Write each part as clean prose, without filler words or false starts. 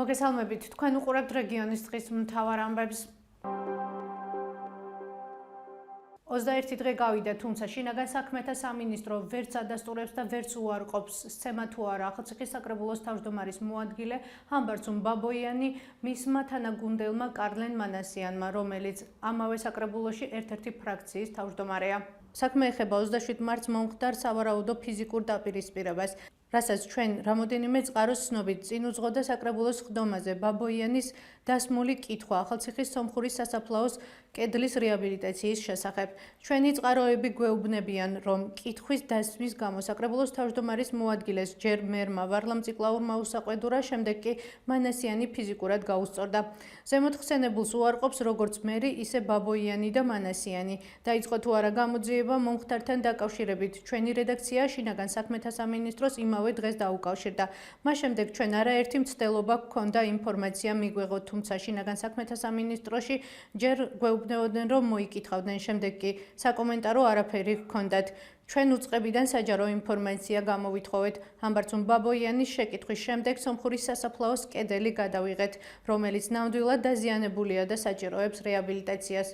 მოგესალმებით, თქვენ უყურებთ რეგიონის დღის მთავარ ამბებს. 21 დღე გავიდა, თუმცა შინაგან საქმეთა სამინისტრო ვერც ადასტურებს და ვერც უარყოფს სცემა თუ არა ახალციხის საკრებულოს თავმჯდომარის მოადგილე ჰამბარცუმ ბაბოიანი მისმა თანაგუნდელმა კარლენ მანასიანმა, რომელიც ამავე საკრებულოში ერთ-ერთი ფრაქციის თავმჯდომარეა. საქმე ეხება 27 მარტს მომხდარ სავარაუდო ფიზიკურ დაპირისპირებას, რასაც ჩვენ რამოდენიმე წყაროს ცნობით წინ უძღოდა საკრებულოს ხდომაზე ბაბოიანის დასმული კითხვა ახალციხის სომხურის სასაფლაოს კედლის რეაბილიტაციის შესახებ. ჩვენი წყაროები გვეუბნებიან, რომ კითხვის დასმის გამო საკრებულოს თავმჯდომარის მოადგილეს ჯერ მერმა ვარლამ ციკლაურმა უსაყვედურა, შემდეგ კი მანასიანი ფიზიკურად გაუსწორდა. ზემოთ ხსენებულს უარყოფს როგორც მერი, ისე ბაბოიანი და მანასიანი. დაიწყო თუ არა გამოძიება მომხდართან დაკავშირებით. ჩვენი რედაქცია შინაგან საქმეთა სამინისტროს იმავე დღეს დაუკავშირდა. მას შემდეგ ჩვენ არაერთი მცდელობა გქონდა ინფორმაცია მიგვეღოთ, თუმცა შინაგან საქმეთა სამინისტროში ჯერ გვეუბნებოდნენ, რომ მოიკითხავდნენ, შემდეგ კი საკომენტარო არაფერი ჰქონდათ. ჩვენ უწყებიდან საჯარო ინფორმაცია გამოვითხოვეთ. ჰამბარცუმ ბაბოიანის შეკითხვის შემდეგ სომხურის სასაფლაოს კედელი გადავიღეთ, რომელიც ნამდვილად დაზიანებულია და საჭიროებს რეაბილიტაციას.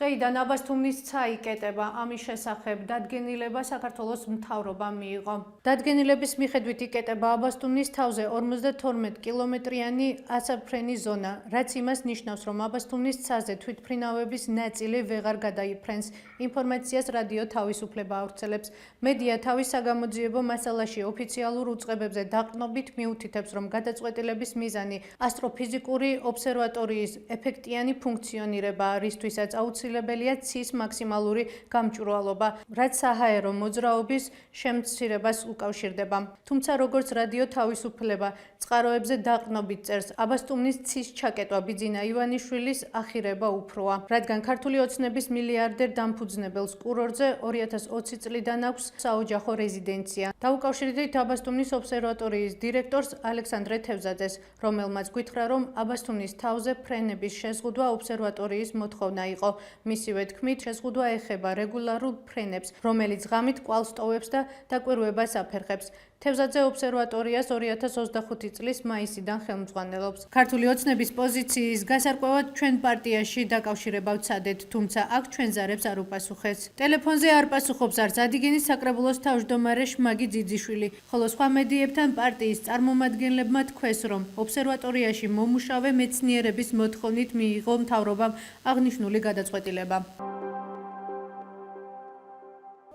დღეიდან აბასთუმნის წაიკეტება, ამის შესახებ დადგენილება საქართველოს მთავრობამ მიიღო. დადგენილების მიხედვით იკეტება აბასთუმნის თავზე 52 კილომეტრიანი ასაფრენი ზონა, რაც იმას ნიშნავს, რომ აბასთუმნის ცაზე თვითმფრინავების ნაწილი ვეღარ გადაიფრენს. ინფორმაციას რადიო თავისუფლება ავრცელებს. მედია თავის საგამოძიებო მასალაში ოფიციალურ უწყებებზე დაყრდნობით მიუთითებს, რომ გადაწყვეტილების მიზანი ასტროფიზიკური ობსერვატორიის ეფექტიანი ფუნქციონირებაა, რისთვისაც აუცილებელია ცის მაქსიმალური გამჭვირვალობა, რაც საჰაერო მოძრაობის შემცირებას უკავშირდება. თუმცა როგორც რადიო თავისუფლება წყაროებზე დაყრდნობით წერს, აბასთუმნის ცის ჩაკეტვა ბიძინა ივანიშვილის ახირება უფროა, რადგან ქართული ოცნების მილიარდერ დამფუძნებელს კურორტზე 2020 წლიდან აქვს საოჯახო რეზიდენცია. დაუკავშირდით აბასთუმნის ობსერვატორიის დირექტორს ალექსანდრე თევზაძეს, რომელმაც გითხრა, რომ აბასთუმნის თავზე ფრენების შეზღუდვა ობსერვატორიის მოთხოვნა იყო. მისივე თქმით, შეზღუდვა ეხება რეგულარულ ფრენებს, რომელიც ღამით კვალს ტოვებს და დაკვირვებას აფერხებს. თევზაძე ობსერვატორიას 2025 წლის მაისიდან ხელმძღვანელობს. ქართული ოცნების პოზიციის გასარკვევად ჩვენ პარტიაში დაკავშირება ვცადეთ, თუმცა აქ ჩვენ ზარებს არ უპასუხეს. ტელეფონზე არ პასუხობს არც ადიგენის საკრებულოს თავმჯდომარე შმაგი ძიძიშვილი, ხოლო სხვა მედიებთან პარტიის წარმომადგენლებმა თქვეს, რომ ობსერვატორიაში მომუშავე მეცნიერების მოთხოვნით მიიღო მთავრობამ აღნიშნული გადაწყვეტილება.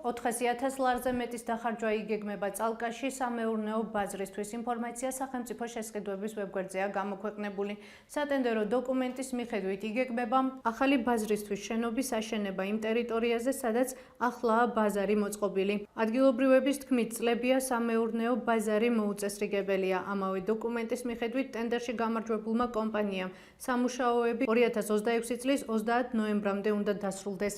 400.000 ლარზე მეტის დახარჯვა იგეგმება წალკაში სამეურნეო ბაზრისთვის. ინფორმაცია სახელმწიფო შესყიდვების ვებგვერდზეა გამოქვეყნებული. სატენდერო დოკუმენტის მიხედვით იგეგმება ახალი ბაზრისთვის შენობის აშენება იმ ტერიტორიაზე, სადაც ახლაა ბაზარი მოწყობილი. ადგილობრივების თქმით, წლებია სამეურნეო ბაზარი მოუწესრიგებელია. ამავე დოკუმენტის მიხედვით ტენდერში გამარჯვებულმა კომპანიამ სამუშაოები 2026 წლის 30 ნოემბრამდე უნდა დასრულდეს.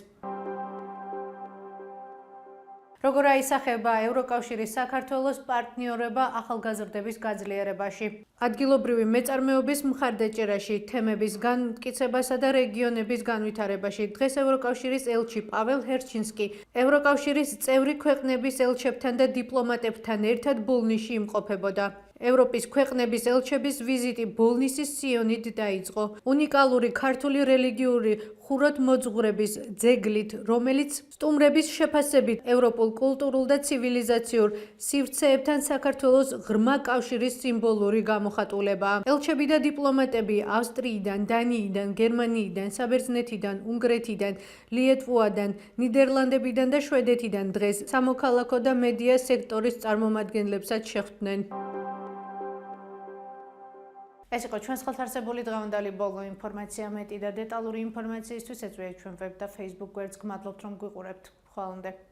როგორ აისახება ევროკავშირის საქართველოს პარტნიორობა ახალგაზრდების გაძლიერებაში. ადგილობრივი მეწარმეობის მხარდაჭერაში, თემების განმტკიცებასა და რეგიონების განვითარებაში დღეს ევროკავშირის ელჩი პაվել ჰერჩინსკი ევროკავშირის წევრი ქვეყნების ელჩებთან და დიპლომატებთან ერთად ბოლნისში იმყოფებოდა. ევროპის ქვეყნების ელჩების ვიზიტი ბოლნისის სიონით დაიწყო. უნიკალური ქართული რელიგიური ხუროთმოძღვრების ძეგლით, რომელიც სტუმრების შეფასებით ევროპულ კულტურულ და ცივილიზაციურ სივრცეებთან საქართველოს ღრმა კავშირის სიმბოლური გამოხატულებაა. ელჩები და დიპლომატები ავსტრიიდან, დანიიდან, გერმანიიდან, საბერძნეთიდან, უნგრეთიდან, ლიეტვოდან, ნიდერლანდებიდან და შვედეთიდან დღეს სამოქალაქო და მედია სექტორის წარმომადგენლებსაც შეხვდნენ. ეს იყო ჩვენს ხელთ არსებული დღევანდელი ბოლო ინფორმაცია. მეტი და დეტალური ინფორმაციისთვის ეწვიეთ ჩვენ ვებ და Facebook გვერდს. გმადლობთ რომ გვიყურებთ. ხვალამდე.